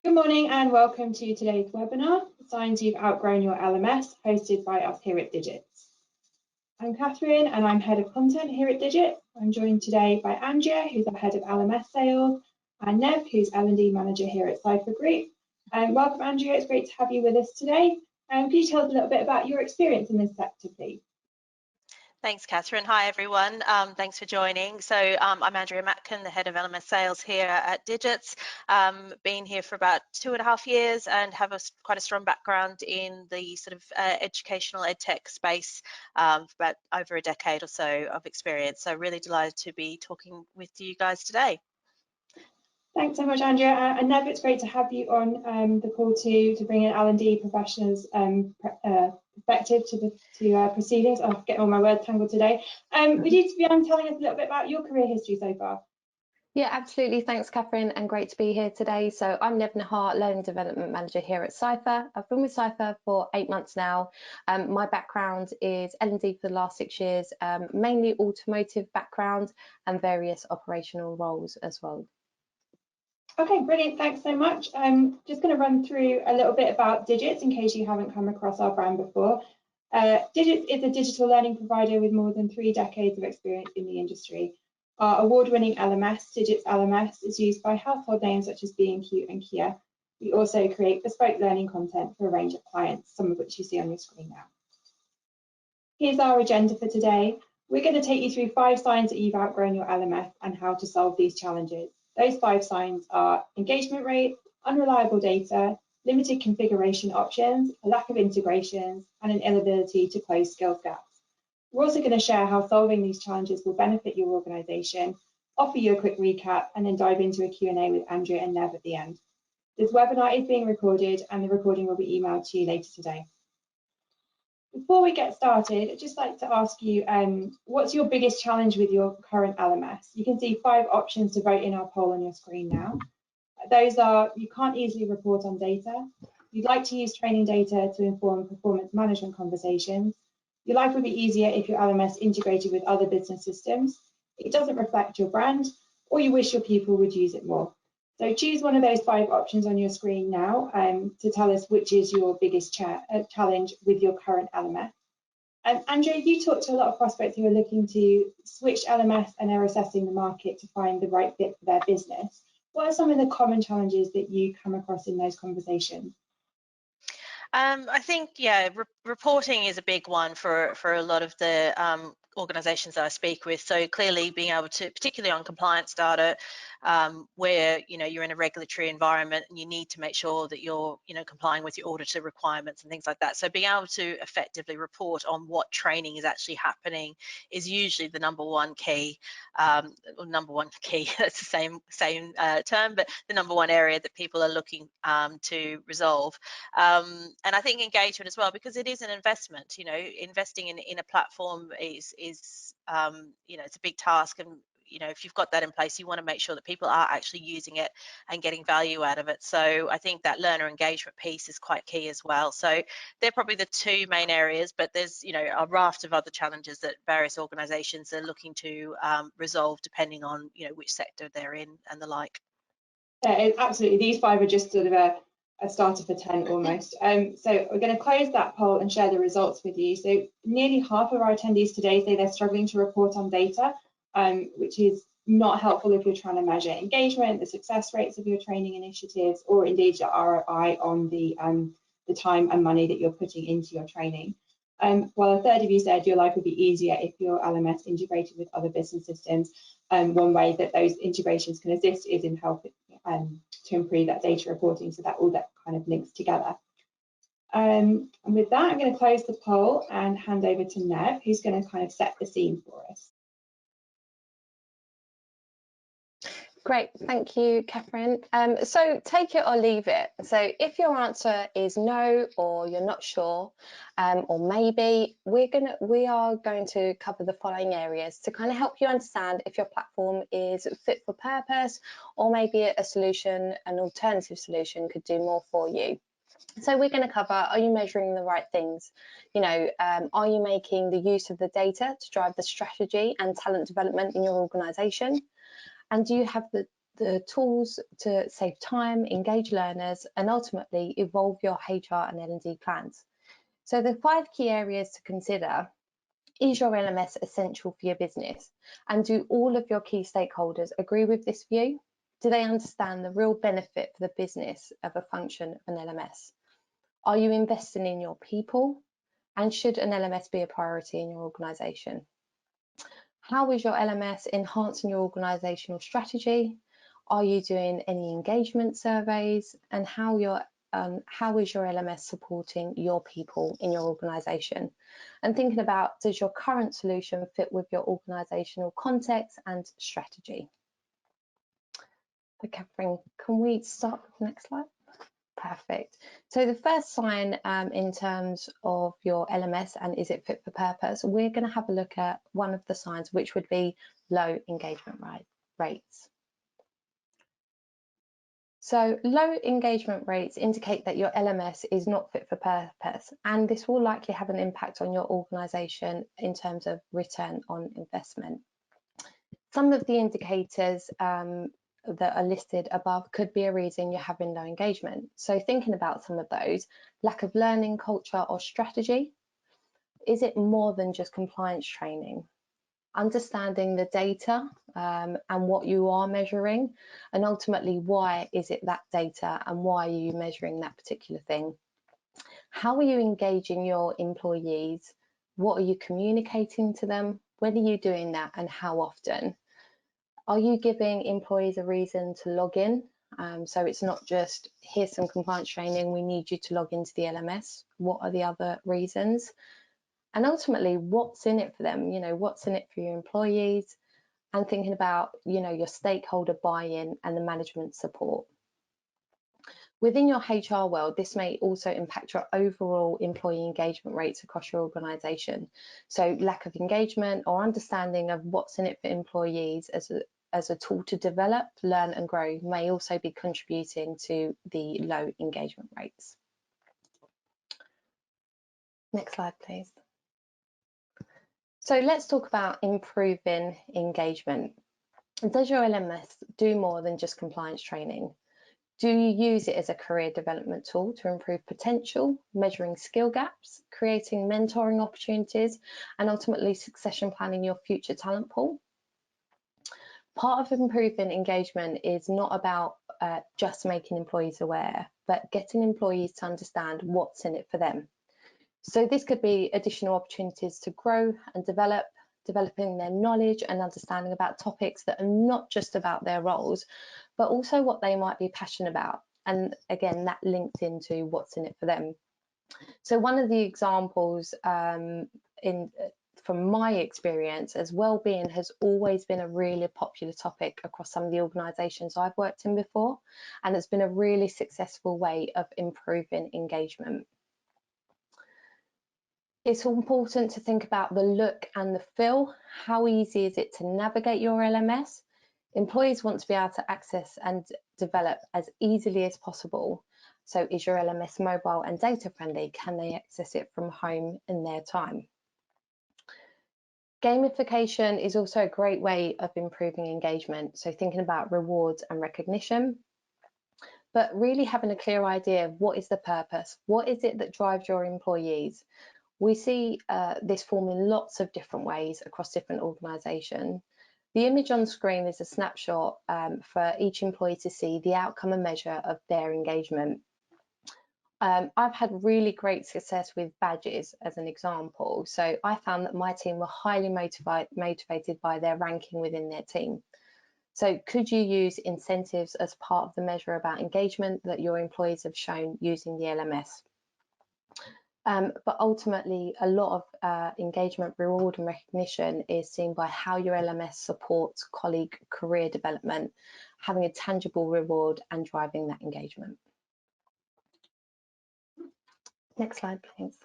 Good morning and welcome to today's webinar, Signs You've Outgrown Your LMS, hosted by us here at Digits. I'm Catherine and I'm Head of Content here at Digits. I'm joined today by Andrea, who's our Head of LMS Sales, and Nev, who's L&D Manager here at Surefire Group. Welcome, Andrea. It's great to have you with us today. Can you tell us a little bit about your experience in this sector, please? Thanks, Catherine. Hi, everyone. Thanks for joining. So I'm Andrea Matkin, the Head of LMS Sales here at Digits. Been here for about 2.5 years and have quite a strong background in the sort of educational edtech space, for about over a decade or so of experience. So really delighted to be talking with you guys today. Thanks so much, Andrea. And Nev, it's great to have you on the call to bring in L&D professionals' perspective to the proceedings. I'm getting all my words tangled today. Would you be telling us a little bit about your career history so far? Yeah, absolutely. Thanks, Catherine, and great to be here today. So I'm Nev Nahar, Learning Development Manager here at Surefire. I've been with Surefire for 8 months now. My background is L&D for the last 6 years, mainly automotive background and various operational roles as well. Okay, brilliant. Thanks so much. I'm just going to run through a little bit about Digits in case you haven't come across our brand before. Digits is a digital learning provider with more than 3 decades of experience in the industry. Our award-winning LMS, Digits LMS, is used by household names such as B&Q and Kia. We also create bespoke learning content for a range of clients, some of which you see on your screen now. Here's our agenda for today. We're going to take you through 5 signs that you've outgrown your LMS and how to solve these challenges. Those 5 signs are engagement rate, unreliable data, limited configuration options, a lack of integrations, and an inability to close skills gaps. We're also going to share how solving these challenges will benefit your organisation, offer you a quick recap, and then dive into a Q&A with Andrea and Nev at the end. This webinar is being recorded and the recording will be emailed to you later today. Before we get started, I'd just like to ask you, what's your biggest challenge with your current LMS? You can see 5 options to vote in our poll on your screen now. Those are: you can't easily report on data, you'd like to use training data to inform performance management conversations, your life would be easier if your LMS integrated with other business systems, it doesn't reflect your brand, or you wish your people would use it more. So choose one of those 5 options on your screen now to tell us which is your biggest challenge with your current LMS. Andrea, you talked to a lot of prospects who are looking to switch LMS and are assessing the market to find the right fit for their business. What are some of the common challenges that you come across in those conversations? I think, yeah, reporting is a big one for a lot of the organizations that I speak with. So clearly being able to, particularly on compliance data, where you're in a regulatory environment and you need to make sure that you're complying with your auditor requirements and things like that. So being able to effectively report on what training is actually happening is usually the number one key, or number one key, that's the same term, but the number one area that people are looking to resolve. And I think engagement as well, because it is an investment. Investing in a platform is it's a big task, and if you've got that in place, you want to make sure that people are actually using it and getting value out of it. So I think that learner engagement piece is quite key as well. So they're probably the 2 main areas, but there's a raft of other challenges that various organizations are looking to resolve depending on which sector they're in and the like. Yeah, absolutely. These 5 are just sort of a starter for 10 almost. So we're going to close that poll and share the results with you. So nearly half of our attendees today say they're struggling to report on data, which is not helpful if you're trying to measure engagement, the success rates of your training initiatives, or indeed your ROI on the time and money that you're putting into your training. While a third of you said your life would be easier if your LMS integrated with other business systems. One way that those integrations can assist is in helping to improve that data reporting, so that all that kind of links together. And with that, I'm going to close the poll and hand over to Nev, who's going to kind of set the scene for us. Great, thank you, Catherine. So take it or leave it. So if your answer is no, or you're not sure, or maybe, we are going to cover the following areas to kind of help you understand if your platform is fit for purpose, or maybe a solution, an alternative solution could do more for you. So we're going to cover: are you measuring the right things? Are you making the use of the data to drive the strategy and talent development in your organisation? And do you have the the tools to save time, engage learners, and ultimately evolve your HR and L&D plans. So the 5 key areas to consider: is your LMS essential for your business? And do all of your key stakeholders agree with this view? Do they understand the real benefit for the business of a function of an LMS? Are you investing in your people? And should an LMS be a priority in your organisation? How is your LMS enhancing your organisational strategy? Are you doing any engagement surveys? And how is your LMS supporting your people in your organisation? And thinking about, does your current solution fit with your organisational context and strategy? So Catherine, can we start with the next slide? Perfect. So the first sign in terms of your LMS and is it fit for purpose, we're going to have a look at one of the signs, which would be low engagement rates. So low engagement rates indicate that your LMS is not fit for purpose, and this will likely have an impact on your organisation in terms of return on investment. Some of the indicators that are listed above could be a reason you're having low engagement. So thinking about some of those: lack of learning culture or strategy. Is it more than just compliance training? Understanding the data and what you are measuring, and ultimately why is it that data and why are you measuring that particular thing? How are you engaging your employees? What are you communicating to them? When are you doing that and how often? Are you giving employees a reason to log in? So it's not just, here's some compliance training, we need you to log into the LMS. What are the other reasons? And ultimately, what's in it for them? You know, what's in it for your employees? And thinking about, you know, your stakeholder buy-in and the management support. Within your HR world, this may also impact your overall employee engagement rates across your organisation. So lack of engagement or understanding of what's in it for employees as a tool to develop, learn and grow may also be contributing to the low engagement rates. Next slide, please. So let's talk about improving engagement. Does your LMS do more than just compliance training? Do you use it as a career development tool to improve potential, measuring skill gaps, creating mentoring opportunities, and ultimately succession planning your future talent pool? Part of improving engagement is not about just making employees aware, but getting employees to understand what's in it for them. So this could be additional opportunities to grow and developing their knowledge and understanding about topics that are not just about their roles, but also what they might be passionate about. And again, that links into what's in it for them. So one of the examples from my experience, as well-being has always been a really popular topic across some of the organisations I've worked in before, and it's been a really successful way of improving engagement. It's important to think about the look and the feel. How easy is it to navigate your LMS? Employees want to be able to access and develop as easily as possible. So is your LMS mobile and data friendly? Can they access it from home in their time? Gamification is also a great way of improving engagement. So thinking about rewards and recognition, but really having a clear idea of what is the purpose? What is it that drives your employees? We see this form in lots of different ways across different organisations. The image on screen is a snapshot for each employee to see the outcome and measure of their engagement. I've had really great success with badges as an example. So I found that my team were highly motivated by their ranking within their team. So could you use incentives as part of the measure about engagement that your employees have shown using the LMS? But ultimately, a lot of engagement, reward and recognition is seen by how your LMS supports colleague career development, having a tangible reward and driving that engagement. Next slide, please.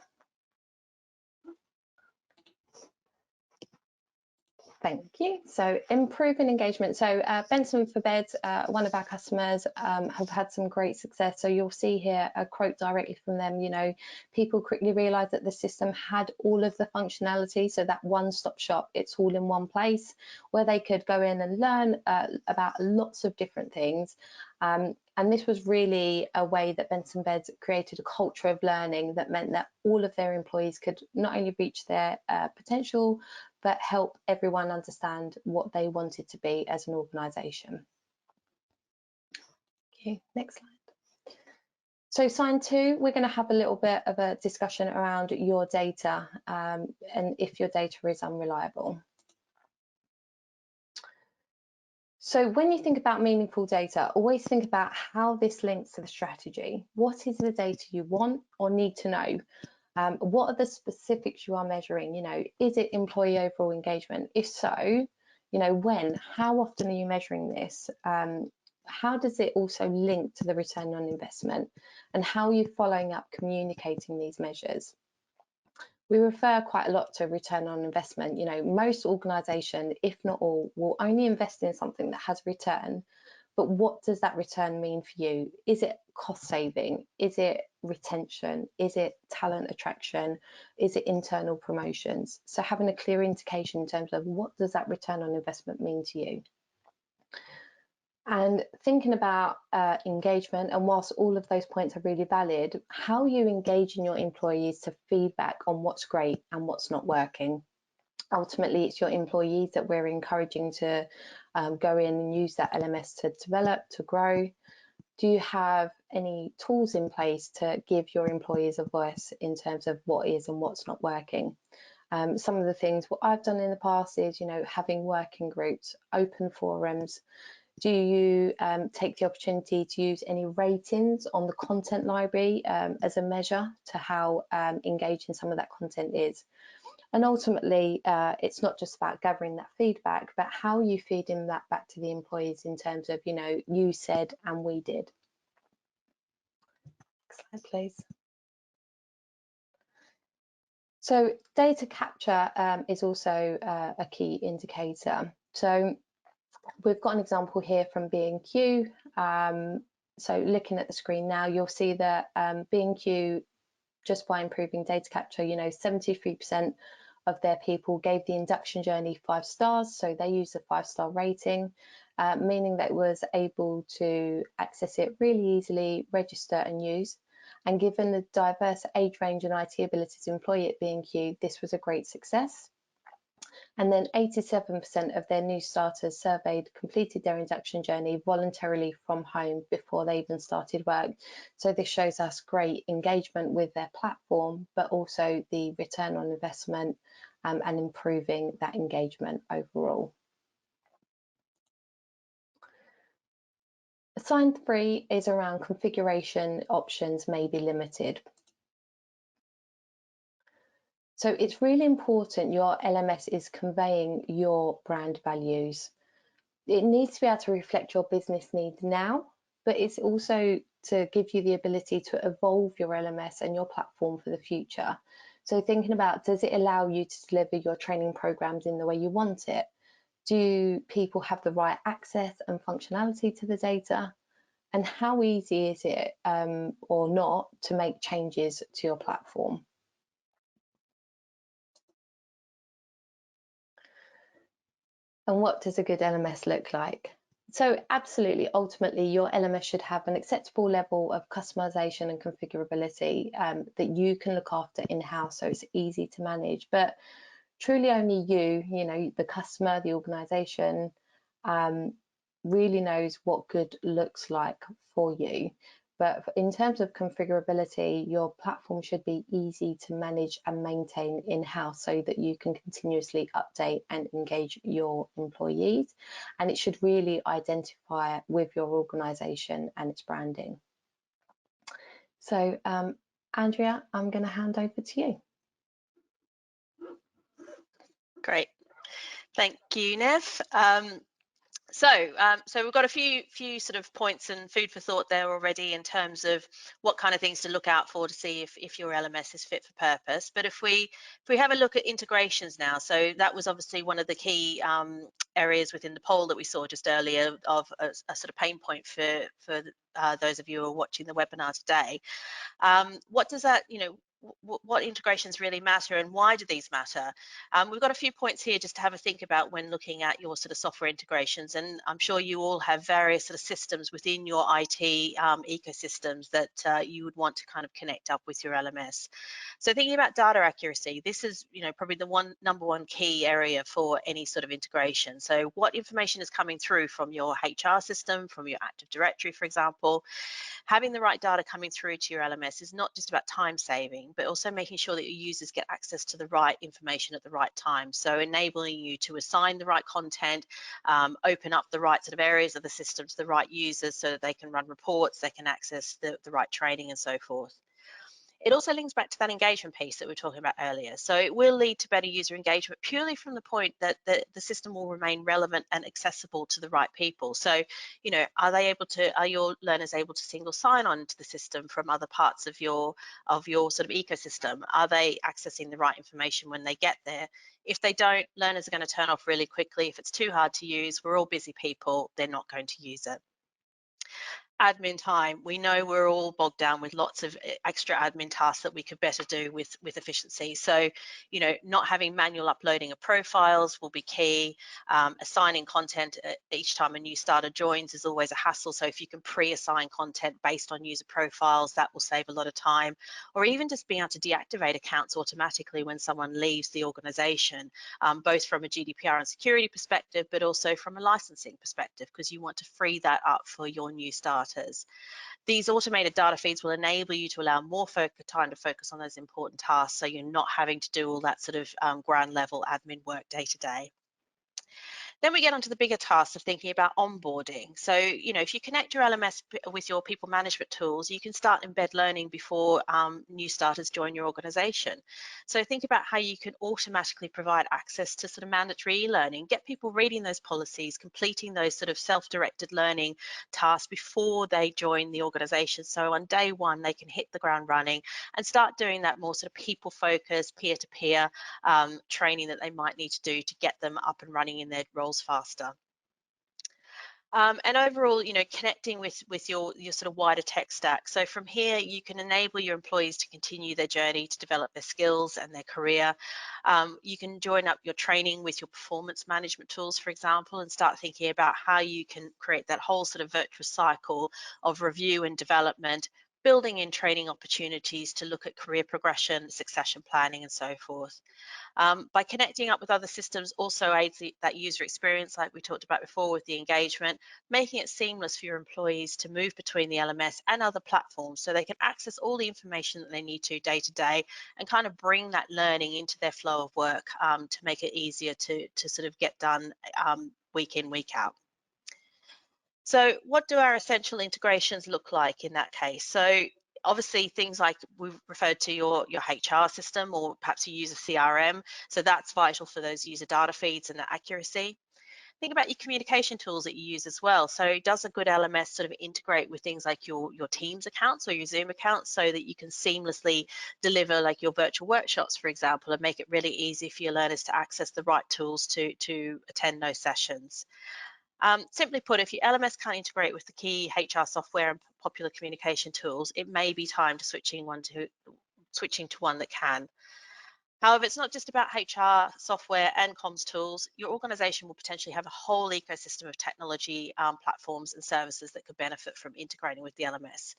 Thank you. So improving engagement. So Benson for Beds, one of our customers, have had some great success. So you'll see here a quote directly from them. You know, people quickly realised that the system had all of the functionality. So that one-stop shop, it's all in one place where they could go in and learn about lots of different things. And this was really a way that Benson Beds created a culture of learning that meant that all of their employees could not only reach their potential, but help everyone understand what they wanted to be as an organisation. Okay, next slide. So sign 2, we're going to have a little bit of a discussion around your data and if your data is unreliable. So when you think about meaningful data, always think about how this links to the strategy. What is the data you want or need to know? What are the specifics you are measuring? You know, is it employee overall engagement? If so, you know, when, how often are you measuring this? How does it also link to the return on investment? And how are you following up communicating these measures? We refer quite a lot to return on investment. You know, most organisations, if not all, will only invest in something that has return. But what does that return mean for you? Is it cost saving? Is it retention? Is it talent attraction? Is it internal promotions? So having a clear indication in terms of what does that return on investment mean to you? And thinking about engagement, and whilst all of those points are really valid, how you engage in your employees to feedback on what's great and what's not working. Ultimately, it's your employees that we're encouraging to go in and use that LMS to develop, to grow. Do you have any tools in place to give your employees a voice in terms of what is and what's not working? Some of the things what I've done in the past is, you know, having working groups, open forums. Do you take the opportunity to use any ratings on the content library as a measure to how engaging some of that content is? And ultimately, it's not just about gathering that feedback, but how you feeding that back to the employees in terms of, you know, you said and we did. Next slide, please. So data capture is also a key indicator. So we've got an example here from B&Q. So looking at the screen now, you'll see that B&Q, just by improving data capture, you know, 73% of their people gave the induction journey 5 stars. So they used a 5-star rating, meaning that it was able to access it really easily, register and use. And given the diverse age range and IT abilities employee at B&Q, this was a great success. And then 87% of their new starters surveyed completed their induction journey voluntarily from home before they even started work. So this shows us great engagement with their platform, but also the return on investment and improving that engagement overall. Sign 3 is around configuration options may be limited. So it's really important your LMS is conveying your brand values. It needs to be able to reflect your business needs now, but it's also to give you the ability to evolve your LMS and your platform for the future. So thinking about, does it allow you to deliver your training programs in the way you want it? Do people have the right access and functionality to the data? And how easy is it or not to make changes to your platform? And what does a good LMS look like? So absolutely, ultimately, your LMS should have an acceptable level of customization and configurability that you can look after in-house, so it's easy to manage. But truly only you know, the customer, the organization, really knows what good looks like for you. But in terms of configurability, your platform should be easy to manage and maintain in-house so that you can continuously update and engage your employees. And it should really identify with your organization and its branding. So, Andrea, I'm going to hand over to you. Great. Thank you, Nev. So we've got a few sort of points and food for thought there already in terms of what kind of things to look out for to see if your LMS is fit for purpose. But if we have a look at integrations now, so that was obviously one of the key areas within the poll that we saw just earlier of a sort of pain point for those of you who are watching the webinar today. What does that, what integrations really matter and why do these matter? We've got a few points here just to have a think about when looking at your sort of software integrations, and I'm sure you all have various sort of systems within your IT ecosystems that you would want to kind of connect up with your LMS. So thinking about data accuracy, this is probably the number one key area for any sort of integration. So what information is coming through from your HR system, from your Active Directory, for example. Having the right data coming through to your LMS is not just about time saving, but also making sure that your users get access to the right information at the right time. So enabling you to assign the right content, open up the right sort of areas of the system to the right users so that they can run reports, they can access the right training and so forth. It also links back to that engagement piece that we were talking about earlier. So it will lead to better user engagement purely from the point that the system will remain relevant and accessible to the right people. So, are your learners able to single sign on to the system from other parts of your sort of ecosystem? Are they accessing the right information when they get there? If they don't, learners are going to turn off really quickly. If it's too hard to use, we're all busy people, they're not going to use it. Admin time. We know we're all bogged down with lots of extra admin tasks that we could better do with efficiency. So, not having manual uploading of profiles will be key. Assigning content each time a new starter joins is always a hassle. So if you can pre-assign content based on user profiles, that will save a lot of time. Or even just being able to deactivate accounts automatically when someone leaves the organization, both from a GDPR and security perspective, but also from a licensing perspective, because you want to free that up for your new starters. These automated data feeds will enable you to allow more time to focus on those important tasks, so you're not having to do all that sort of ground level admin work day to day. Then we get onto the bigger tasks of thinking about onboarding. So, if you connect your LMS with your people management tools, you can start embed learning before new starters join your organization. So think about how you can automatically provide access to sort of mandatory e-learning, get people reading those policies, completing those sort of self-directed learning tasks before they join the organization. So on day one, they can hit the ground running and start doing that more sort of people-focused, peer-to-peer training that they might need to do to get them up and running in their roles faster. And overall, connecting with your sort of wider tech stack. So from here, you can enable your employees to continue their journey to develop their skills and their career. You can join up your training with your performance management tools, for example, and start thinking about how you can create that whole sort of virtuous cycle of review and development, building in training opportunities to look at career progression, succession planning, and so forth. By connecting up with other systems also aids that user experience, like we talked about before with the engagement, making it seamless for your employees to move between the LMS and other platforms so they can access all the information that they need to day to day and kind of bring that learning into their flow of work to make it easier to sort of get done week in, week out. So what do our essential integrations look like in that case? So obviously things like we've referred to your HR system, or perhaps you use a CRM. So that's vital for those user data feeds and the accuracy. Think about your communication tools that you use as well. So does a good LMS sort of integrate with things like your Teams accounts or your Zoom accounts so that you can seamlessly deliver like your virtual workshops, for example, and make it really easy for your learners to access the right tools to attend those sessions? Simply put, if your LMS can't integrate with the key HR software and popular communication tools, it may be time to switching to one that can. However, it's not just about HR software and comms tools. Your organization will potentially have a whole ecosystem of technology platforms and services that could benefit from integrating with the LMS.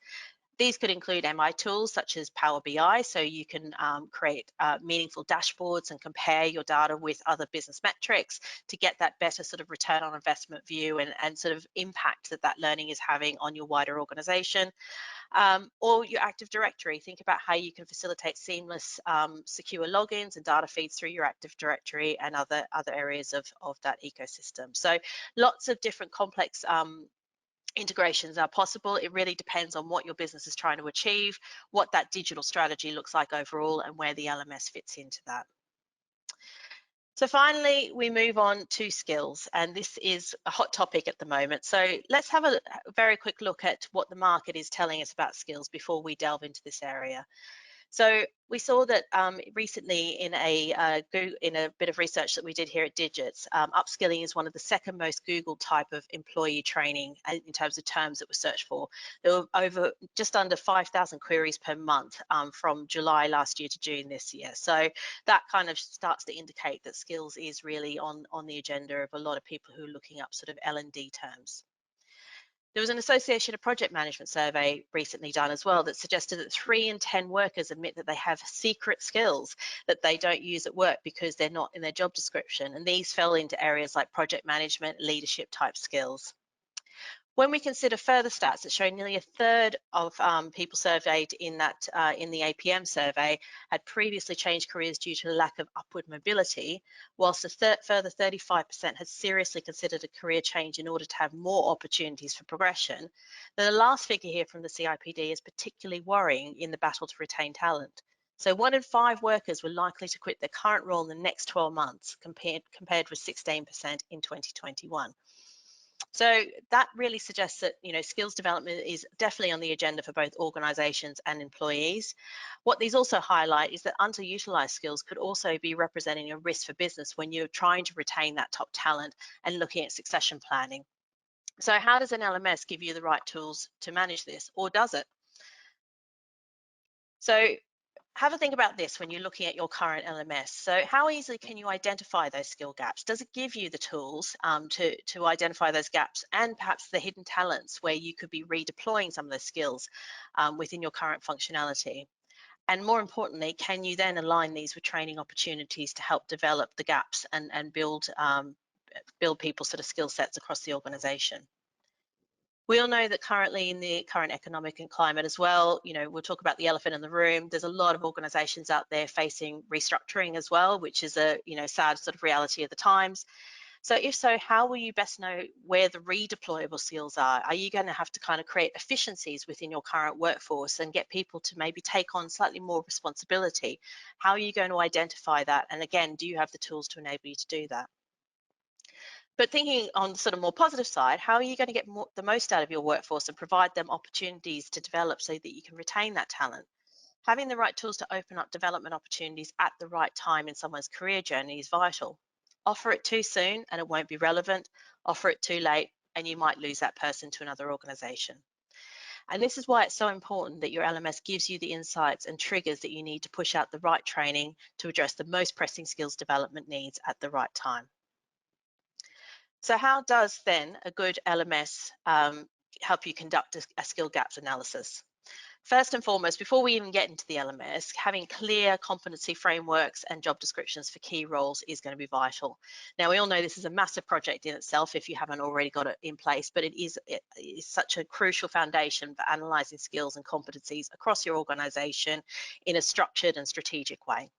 These could include MI tools such as Power BI, so you can create meaningful dashboards and compare your data with other business metrics to get that better sort of return on investment view and sort of impact that learning is having on your wider organization. Or your Active Directory. Think about how you can facilitate seamless, secure logins and data feeds through your Active Directory and other areas of that ecosystem. So lots of different complex integrations are possible. It really depends on what your business is trying to achieve, what that digital strategy looks like overall, and where the LMS fits into that. So finally, we move on to skills, and this is a hot topic at the moment. So let's have a very quick look at what the market is telling us about skills before we delve into this area. So we saw that recently in a bit of research that we did here at Digits, upskilling is one of the second most Googled type of employee training in terms of terms that were searched for. There were just under 5,000 queries per month from July last year to June this year. So that kind of starts to indicate that skills is really on the agenda of a lot of people who are looking up sort of L&D terms. There was an Association of Project Management survey recently done as well that suggested that 3 in 10 workers admit that they have secret skills that they don't use at work because they're not in their job description. And these fell into areas like project management, leadership type skills. When we consider further stats that show nearly a third of people surveyed in the APM survey had previously changed careers due to a lack of upward mobility, whilst a further 35% had seriously considered a career change in order to have more opportunities for progression, then the last figure here from the CIPD is particularly worrying in the battle to retain talent. So 1 in 5 workers were likely to quit their current role in the next 12 months, compared with 16% in 2021. So that really suggests that, skills development is definitely on the agenda for both organizations and employees. What these also highlight is that underutilized skills could also be representing a risk for business when you're trying to retain that top talent and looking at succession planning. So how does an LMS give you the right tools to manage this, or does it? So have a think about this when you're looking at your current LMS. So how easily can you identify those skill gaps? Does it give you the tools to identify those gaps and perhaps the hidden talents where you could be redeploying some of those skills within your current functionality? And more importantly, can you then align these with training opportunities to help develop the gaps and build people's sort of skill sets across the organization? We all know that currently in the current economic and climate as well, we'll talk about the elephant in the room. There's a lot of organizations out there facing restructuring as well, which is a, sad sort of reality of the times. So if so, how will you best know where the redeployable skills are? Are you going to have to kind of create efficiencies within your current workforce and get people to maybe take on slightly more responsibility? How are you going to identify that? And again, do you have the tools to enable you to do that? But thinking on the sort of more positive side, how are you going to get the most out of your workforce and provide them opportunities to develop so that you can retain that talent? Having the right tools to open up development opportunities at the right time in someone's career journey is vital. Offer it too soon and it won't be relevant. Offer it too late and you might lose that person to another organization. And this is why it's so important that your LMS gives you the insights and triggers that you need to push out the right training to address the most pressing skills development needs at the right time. So how does then a good LMS help you conduct a skill gaps analysis? First and foremost, before we even get into the LMS, having clear competency frameworks and job descriptions for key roles is going to be vital. Now, we all know this is a massive project in itself if you haven't already got it in place, but it is such a crucial foundation for analysing skills and competencies across your organisation in a structured and strategic way.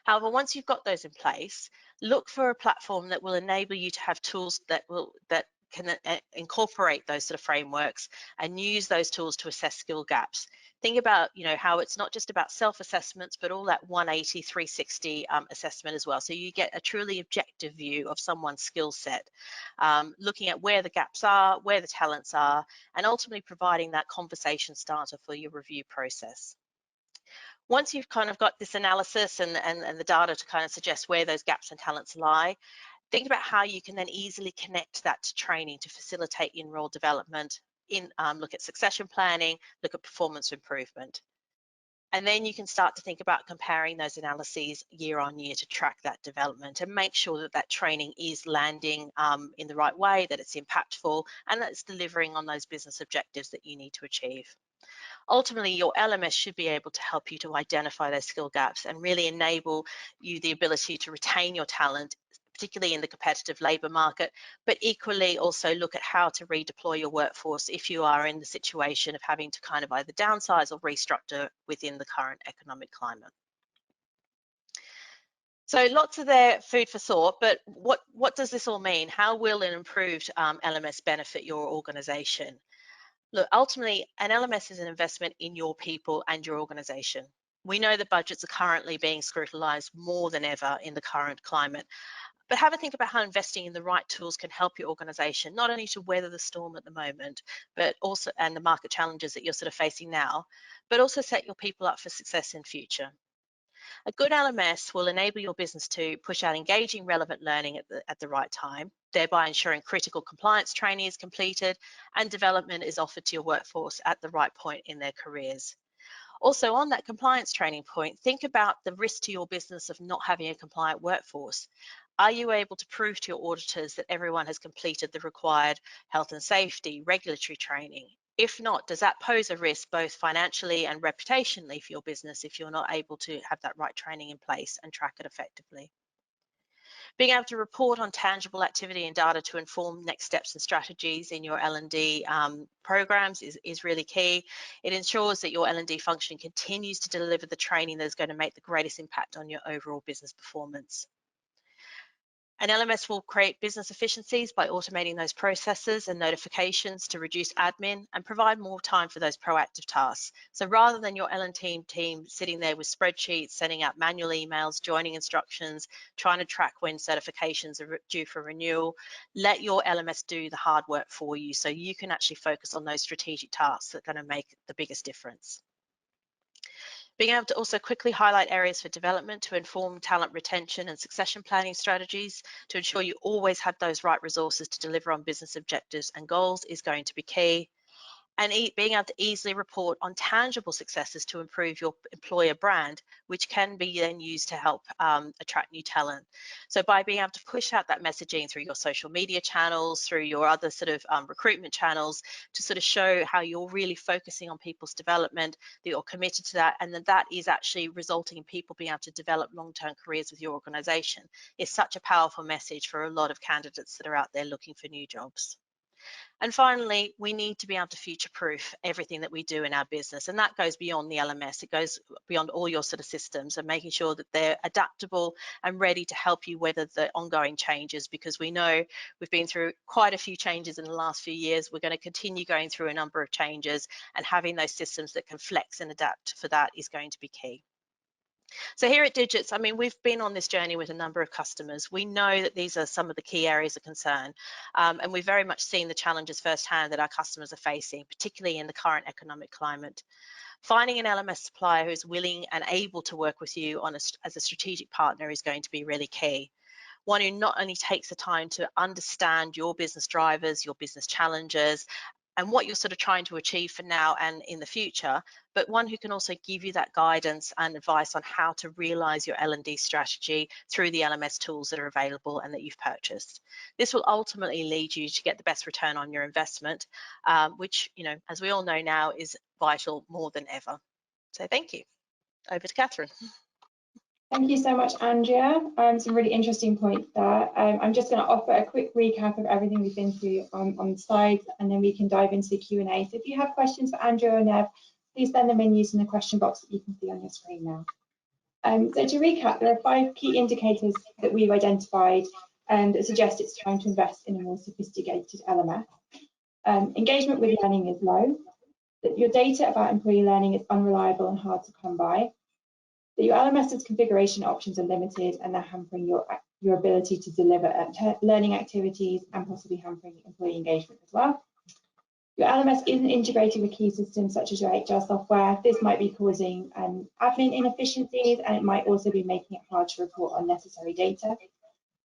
However, once you've got those in place, look for a platform that will enable you to have tools that can incorporate those sort of frameworks and use those tools to assess skill gaps. Think about, how it's not just about self-assessments, but all that 180, 360 assessment as well. So you get a truly objective view of someone's skill set, looking at where the gaps are, where the talents are, and ultimately providing that conversation starter for your review process. Once you've kind of got this analysis and the data to kind of suggest where those gaps and talents lie, think about how you can then easily connect that to training to facilitate in-role development, look at succession planning, look at performance improvement. And then you can start to think about comparing those analyses year on year to track that development and make sure that that training is landing in the right way, that it's impactful, and that it's delivering on those business objectives that you need to achieve. Ultimately, your LMS should be able to help you to identify those skill gaps and really enable you the ability to retain your talent, particularly in the competitive labour market, but equally also look at how to redeploy your workforce if you are in the situation of having to kind of either downsize or restructure within the current economic climate. So lots of their food for thought, but what does this all mean? How will an improved LMS benefit your organisation? Look, ultimately, an LMS is an investment in your people and your organization. We know that budgets are currently being scrutinised more than ever in the current climate. But have a think about how investing in the right tools can help your organisation, not only to weather the storm at the moment, but also, and the market challenges that you're sort of facing now, but also set your people up for success in future. A good LMS will enable your business to push out engaging, relevant learning at the right time, thereby ensuring critical compliance training is completed and development is offered to your workforce at the right point in their careers. Also, on that compliance training point, think about the risk to your business of not having a compliant workforce. Are you able to prove to your auditors that everyone has completed the required health and safety, regulatory training? If not, does that pose a risk both financially and reputationally for your business if you're not able to have that right training in place and track it effectively? Being able to report on tangible activity and data to inform next steps and strategies in your L&D programs is really key. It ensures that your L&D function continues to deliver the training that is going to make the greatest impact on your overall business performance. An LMS will create business efficiencies by automating those processes and notifications to reduce admin and provide more time for those proactive tasks. So rather than your L&D team sitting there with spreadsheets, sending out manual emails, joining instructions, trying to track when certifications are due for renewal, let your LMS do the hard work for you so you can actually focus on those strategic tasks that are going to make the biggest difference. Being able to also quickly highlight areas for development to inform talent retention and succession planning strategies to ensure you always have those right resources to deliver on business objectives and goals is going to be key. And being able to easily report on tangible successes to improve your employer brand, which can be then used to help attract new talent. So by being able to push out that messaging through your social media channels, through your other sort of recruitment channels, to sort of show how you're really focusing on people's development, that you're committed to that, and that is actually resulting in people being able to develop long-term careers with your organisation, is such a powerful message for a lot of candidates that are out there looking for new jobs. And finally, we need to be able to future-proof everything that we do in our business. And that goes beyond the LMS. It goes beyond all your sort of systems and making sure that they're adaptable and ready to help you weather the ongoing changes, because we know we've been through quite a few changes in the last few years. We're going to continue going through a number of changes, and having those systems that can flex and adapt for that is going to be key. So here at Digits, I mean, we've been on this journey with a number of customers. We know that these are some of the key areas of concern, and we've very much seen the challenges firsthand that our customers are facing, particularly in the current economic climate. Finding an LMS supplier who is willing and able to work with you as a strategic partner is going to be really key. One who not only takes the time to understand your business drivers, your business challenges, and what you're sort of trying to achieve for now and in the future, but one who can also give you that guidance and advice on how to realize your L&D strategy through the LMS tools that are available and that you've purchased. This will ultimately lead you to get the best return on your investment, which, you know, as we all know now, is vital more than ever. So thank you. Over to Catherine. Thank you so much, Andrea. Some really interesting points there. I'm just going to offer a quick recap of everything we've been through on the slides, and then we can dive into the Q&A. So if you have questions for Andrea or Nev, please send them in using the question box that you can see on your screen now. So to recap, there are 5 key indicators that we've identified that suggest it's time to invest in a more sophisticated LMS. Engagement with learning is low, that your data about employee learning is unreliable and hard to come by, that your LMS's configuration options are limited and they're hampering your ability to deliver learning activities and possibly hampering employee engagement as well. Your LMS isn't integrated with key systems such as your HR software. This might be causing admin inefficiencies, and it might also be making it hard to report unnecessary data.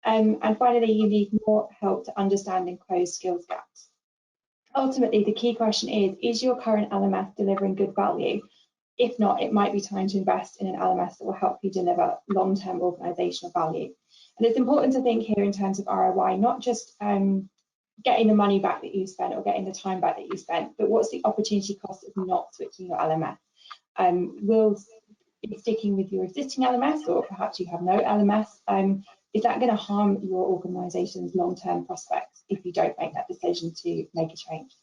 And finally, you need more help to understand and close skills gaps. Ultimately, the key question is your current LMS delivering good value? If not, it might be time to invest in an LMS that will help you deliver long-term organisational value. And it's important to think here in terms of ROI, not just getting the money back that you spent or getting the time back that you spent, but what's the opportunity cost of not switching your LMS? Will sticking with your existing LMS, or perhaps you have no LMS, is that going to harm your organisation's long-term prospects if you don't make that decision to make a change?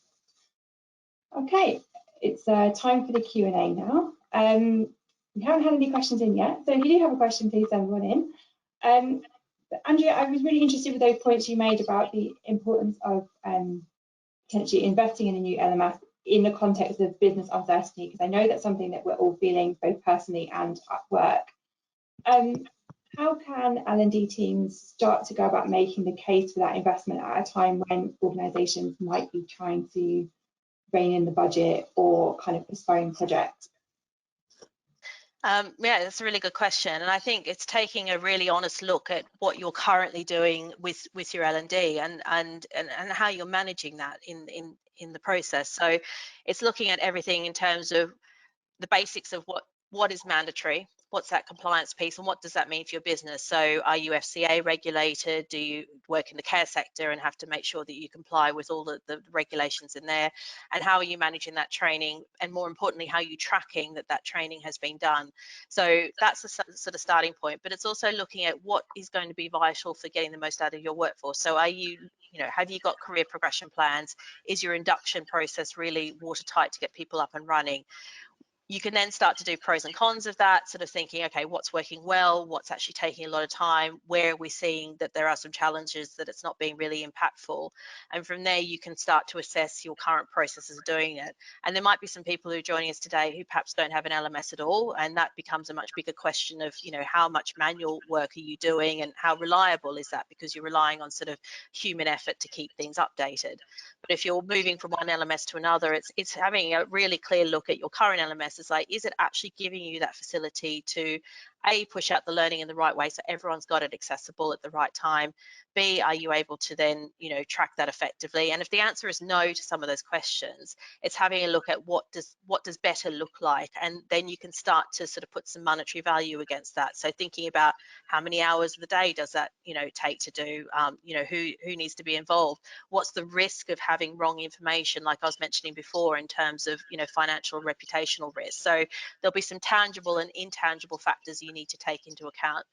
Okay. It's time for the Q&A now. We haven't had any questions in yet, so if you do have a question, please send one in. Andrea, I was really interested with those points you made about the importance of potentially investing in a new LMS in the context of business uncertainty, because I know that's something that we're all feeling both personally and at work. How can L&D teams start to go about making the case for that investment at a time when organisations might be trying to rein in the budget or kind of postpone projects? Yeah, that's a really good question, and I think it's taking a really honest look at what you're currently doing with your L&D and how you're managing that in the process. So it's looking at everything in terms of the basics of what is mandatory, what's that compliance piece, and what does that mean for your business. So are you FCA regulated? Do you work in the care sector and have to make sure that you comply with all the regulations in there? And how are you managing that training? And more importantly, how are you tracking that training has been done? So that's the sort of starting point. But it's also looking at what is going to be vital for getting the most out of your workforce. So are you have you got career progression plans? Is your induction process really watertight to get people up and running? You can then start to do pros and cons of that, sort of thinking, okay, what's working well, what's actually taking a lot of time, where are we seeing that there are some challenges, that it's not being really impactful. And from there, you can start to assess your current processes of doing it. And there might be some people who are joining us today who perhaps don't have an LMS at all, and that becomes a much bigger question of, how much manual work are you doing and how reliable is that, because you're relying on sort of human effort to keep things updated. But if you're moving from one LMS to another, it's having a really clear look at your current LMS. It's like, is it actually giving you that facility to A, push out the learning in the right way so everyone's got it accessible at the right time? B, are you able to then, track that effectively? And if the answer is no to some of those questions, it's having a look at what does better look like, and then you can start to sort of put some monetary value against that. So thinking about how many hours of the day does that, take to do, who needs to be involved? What's the risk of having wrong information, like I was mentioning before, in terms of, financial, reputational risk? So there'll be some tangible and intangible factors you need to take into account.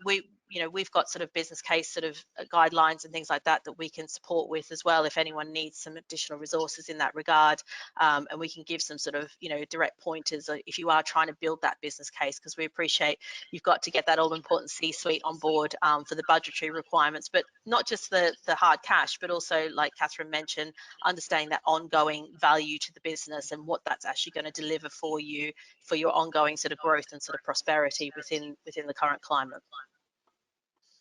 We've got sort of business case sort of guidelines and things like that we can support with as well if anyone needs some additional resources in that regard, and we can give some sort of direct pointers if you are trying to build that business case, because we appreciate you've got to get that all important C-suite on board for the budgetary requirements, but not just the hard cash, but also, like Catherine mentioned, understanding that ongoing value to the business and what that's actually going to deliver for you for your ongoing sort of growth and sort of prosperity within the current climate.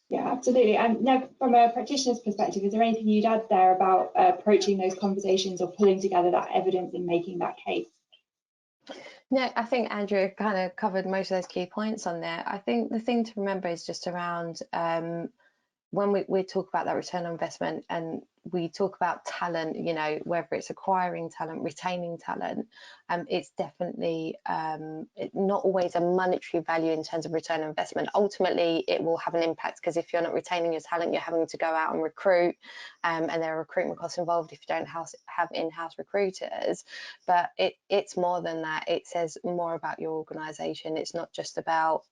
Yeah, absolutely. And now, from a practitioner's perspective, is there anything you'd add there about approaching those conversations or pulling together that evidence and making that case? No, I think Andrew kind of covered most of those key points on there. I think the thing to remember is just around when we talk about that return on investment and we talk about talent, whether it's acquiring talent, retaining talent, it's definitely not always a monetary value in terms of return on investment. Ultimately, it will have an impact, because if you're not retaining your talent, you're having to go out and recruit, and there are recruitment costs involved if you don't have in-house recruiters. But it's more than that. It says more about your organisation. It's not just about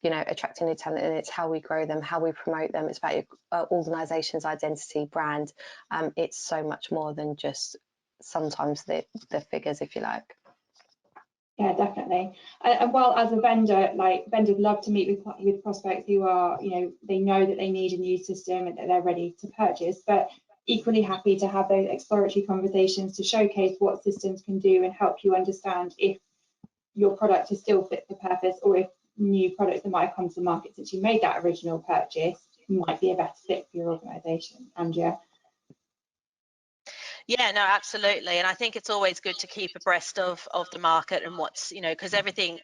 attracting new talent, and it's how we grow them, how we promote them. It's about your organisation's identity, brand. It's so much more than just sometimes the figures, if you like. Yeah, definitely. And while as a vendor, vendors love to meet with prospects who are, they know that they need a new system and that they're ready to purchase, but equally happy to have those exploratory conversations to showcase what systems can do and help you understand if your product is still fit for purpose, or if new products that might have come to the market since you made that original purchase might be a better fit for your organisation. Andrea? Yeah, no, absolutely. And I think it's always good to keep abreast of the market and what's, because everything,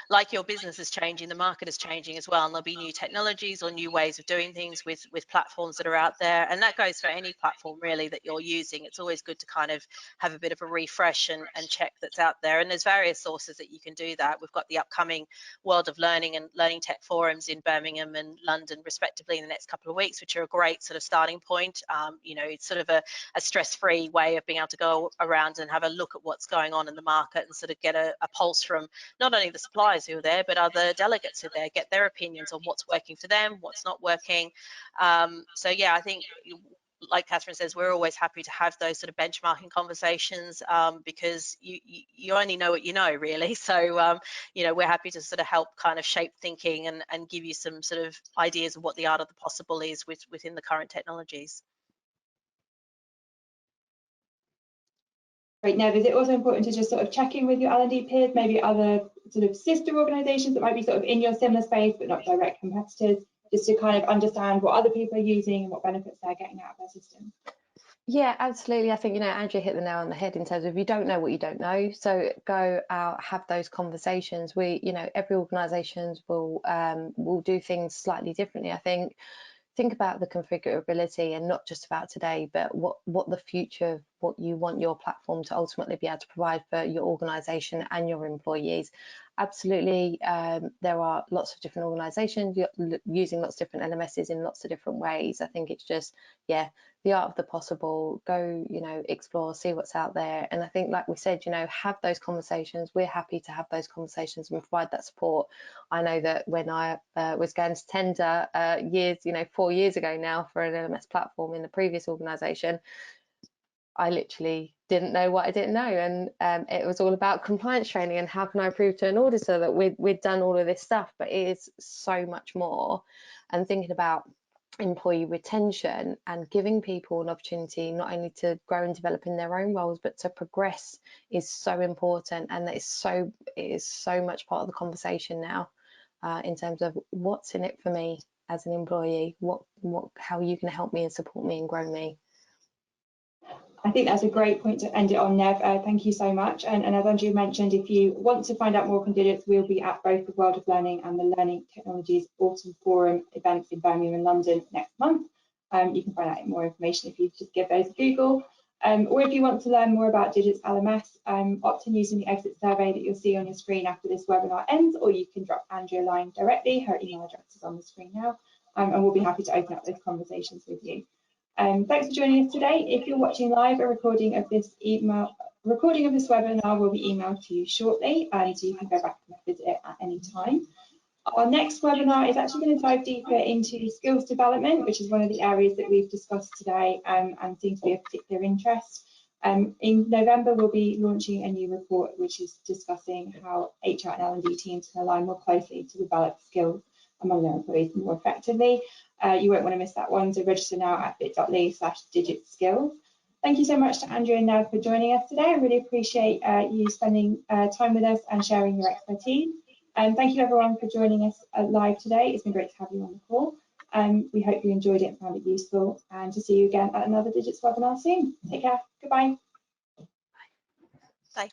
like your business is changing, the market is changing as well. And there'll be new technologies or new ways of doing things with platforms that are out there. And that goes for any platform really that you're using. It's always good to kind of have a bit of a refresh and check that's out there. And there's various sources that you can do that. We've got the upcoming World of Learning and Learning Tech forums in Birmingham and London, respectively, in the next couple of weeks, which are a great sort of starting point. It's sort of a stress-free way of being able to go around and have a look at what's going on in the market and sort of get a pulse from not only the suppliers who are there, but other delegates who are there, get their opinions on what's working for them, what's not working. So yeah, I think, like Catherine says, we're always happy to have those sort of benchmarking conversations, because you only know what you know, really. So we're happy to sort of help kind of shape thinking and give you some sort of ideas of what the art of the possible is within the current technologies. Great, Nev, is it also important to just sort of check in with your L&D peers, maybe other sort of sister organisations that might be sort of in your similar space but not direct competitors, just to kind of understand what other people are using and what benefits they're getting out of their system? Yeah, absolutely. I think, Andrea hit the nail on the head in terms of, if you don't know what you don't know, so go out, have those conversations. Every organisation will do things slightly differently. I think about the configurability, and not just about today, but what the future, what you want your platform to ultimately be able to provide for your organisation and your employees. Absolutely, there are lots of different organisations using lots of different LMSs in lots of different ways. I think it's just, the art of the possible. Go, explore, see what's out there. And I think, like we said, have those conversations. We're happy to have those conversations and provide that support. I know that when I was going to tender 4 years ago now for an LMS platform in the previous organisation, I literally didn't know what I didn't know, and it was all about compliance training and how can I prove to an auditor that we'd done all of this stuff. But it is so much more, and thinking about employee retention and giving people an opportunity not only to grow and develop in their own roles but to progress is so important, and it is so much part of the conversation now, in terms of what's in it for me as an employee, how you can help me and support me and grow me. I think that's a great point to end it on, Nev. Thank you so much. And as Andrew mentioned, if you want to find out more from Digits, we'll be at both the World of Learning and the Learning Technologies Autumn Forum events in Birmingham and London next month. You can find out more information if you just give those a Google. Or if you want to learn more about Digits LMS, opt in using the exit survey that you'll see on your screen after this webinar ends, or you can drop Andrea a line directly. Her email address is on the screen now, and we'll be happy to open up those conversations with you. Thanks for joining us today. If you're watching live, a recording of this webinar will be emailed to you shortly, so you can go back and visit it at any time. Our next webinar is actually going to dive deeper into skills development, which is one of the areas that we've discussed today and seems to be of particular interest. In November, we'll be launching a new report which is discussing how HR and L&D teams can align more closely to develop skills among their employees more effectively. You won't want to miss that one, so register now at bit.ly/digitskills. Thank you so much to Andrea and Nev for joining us today. I really appreciate you spending time with us and sharing your expertise. And thank you everyone for joining us live today. It's been great to have you on the call. We hope you enjoyed it and found it useful, and to see you again at another Digits webinar soon. Take care. Goodbye. Bye.